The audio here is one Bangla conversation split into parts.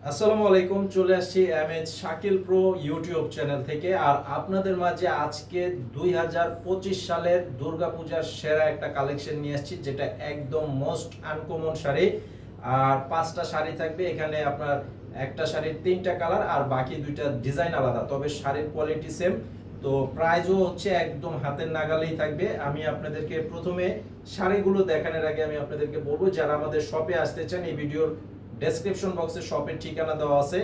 আসসালামু আলাইকুম, চলে আসছি MH Shakil pro YouTube channel থেকে। আর আপনাদের মাঝে আজকে 2025 সালের দুর্গাপূজার সেরা একটা কালেকশন নিয়ে আসছি, যেটা একদম মোস্ট আনকমন শাড়ি। আর 5টা শাড়ি থাকবে এখানে। আপনার একটা শাড়ির 3টা কালার আর বাকি 2টা ডিজাইন আলাদা, তবে শাড়ির কোয়ালিটি সেম। তো প্রাইসও হচ্ছে একদম হাতের নাগালেই থাকবে। আমি আপনাদেরকে প্রথমে শাড়িগুলো দেখানোর আগে আমি আপনাদেরকে বলবো, যারা আমাদের শপে আসতে চান, এই ভিডিওর ডেসক্রিপশন বক্সে শপের ঠিকানা দেওয়া আছে,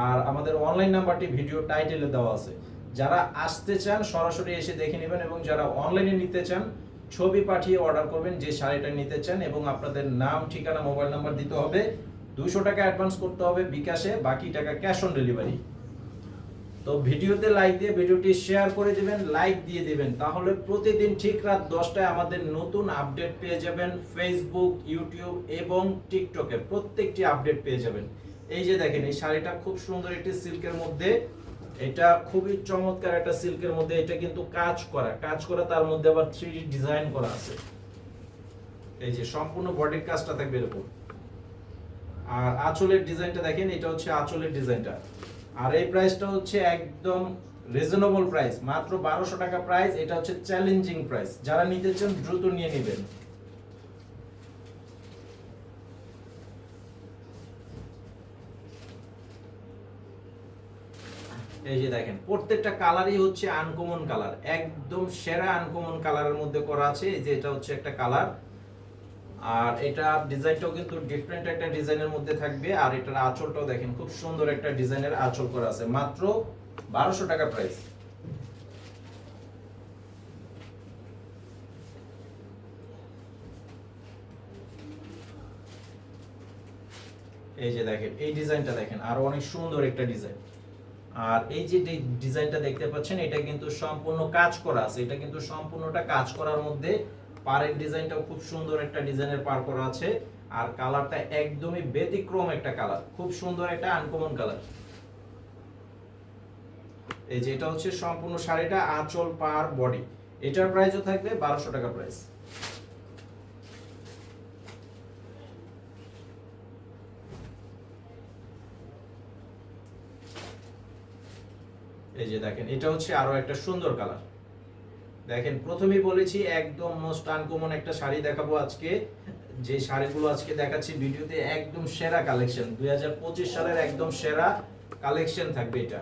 আর আমাদের অনলাইন নাম্বারটি ভিডিও টাইটেলে দেওয়া আছে। যারা আসতে চান সরাসরি এসে দেখে নেবেন, এবং যারা অনলাইনে নিতে চান ছবি পাঠিয়ে অর্ডার করবেন যে শাড়িটা নিতে চান, এবং আপনাদের নাম, ঠিকানা, মোবাইল নাম্বার দিতে হবে। 200 টাকা অ্যাডভান্স করতে হবে বিকাশে, বাকি টাকা ক্যাশ অন ডেলিভারি। তো ভিডিওতে লাইক দিয়ে ভিডিওটি শেয়ার করে দিবেন, লাইক দিয়ে দিবেন, তাহলে প্রতিদিন ঠিক রাত 10টায় আমাদের নতুন আপডেট পেয়ে যাবেন। ফেসবুক, ইউটিউব এবং টিকটকে প্রত্যেকটি আপডেট পেয়ে যাবেন। এই যে দেখেন, এই শাড়িটা খুব সুন্দর একটি সিল্কের মধ্যে। এটা খুবই চমৎকার একটা সিল্কের মধ্যে। এটা কিন্তু কাজ করা, তার মধ্যে আবার 3D ডিজাইন করা আছে। এই যে সম্পূর্ণ বডির কাজটা থাকবে এরকম। আর আঁচলের ডিজাইনটা দেখেন, এটা হচ্ছে আঁচলের ডিজাইনটা। আর এই প্রাইসটা হচ্ছে একদম রিজনেবল প্রাইস, মাত্র 1200 টাকা প্রাইস। এটা হচ্ছে চ্যালেঞ্জিং প্রাইস, যারা নিতে চান দ্রুত নিয়ে নেবেন। এই যে দেখেন, প্রত্যেকটা কালারই হচ্ছে আনকমন কালার, একদম সেরা আনকমন কালারের মধ্যে করা আছে। এই যে এটা হচ্ছে একটা কালার, আর এটা ডিজাইনটাও কিন্তু ডিফারেন্ট একটা ডিজাইনের মধ্যে থাকবে। আর এটার আঁচলটাও দেখেন, খুব সুন্দর একটা ডিজাইনের আঁচল করা আছে, মাত্র 1200 টাকা প্রাইস। এই যে দেখেন, এই ডিজাইনটা দেখেন, আরো অনেক সুন্দর একটা ডিজাইন। আর এই যে ডিজাইনটা দেখতে পাচ্ছেন, এটা কিন্তু সম্পূর্ণ কাজ করা আছে। এটা কিন্তু সম্পূর্ণটা কাজ করার মধ্যে। পাড়ের ডিজাইনটাও খুব সুন্দর একটা ডিজাইনের পার করা আছে। আর কালারটা একদমই ব্যতিক্রম একটা কালার, খুব সুন্দর একটা আনকমন কালার। এই যে এটা হচ্ছে সম্পূর্ণ শাড়িটা, আঁচল, পাড়, বডি। এটার প্রাইসও থাকবে 1200 টাকা প্রাইস। এই যে দেখেন, এটা হচ্ছে আরো একটা সুন্দর কালার। দেখেন, প্রথমেই বলেছি একদম মোস্ট আনকমন একটা শাড়ি দেখাবো আজকে। যে শাড়িগুলো আজকে দেখাচ্ছি ভিডিওতে একদম সেরা কালেকশন, 2025 সালের একদম সেরা কালেকশন থাকবে এটা।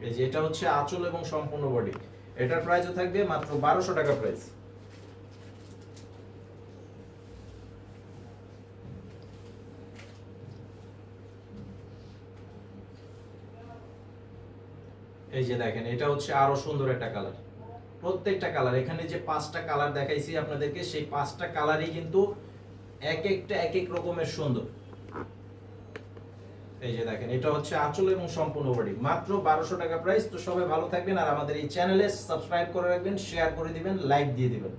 এই যে এটা হচ্ছে আঁচল এবং সম্পূর্ণ বডি। এটার প্রাইসও থাকবে মাত্র 1200 টাকা প্রাইস। এই যে দেখেন, এটা হচ্ছে আরো সুন্দর একটা কালার। প্রত্যেকটা কালার, এখানে যে 5টা কালার দেখাইছি আপনাদেরকে, সেই 5টা কালারই কিন্তু এক একটা এক এক রকমের সুন্দর। এই যে দেখেন, এটা হচ্ছে আঁচল এবং সম্পূর্ণ বডি, মাত্র 1200 টাকা প্রাইস। তো সবাই ভালো থাকবেন, আর আমাদের এই চ্যানেলে সাবস্ক্রাইব করে রাখবেন, শেয়ার করে দিবেন, লাইক দিয়ে দিবেন।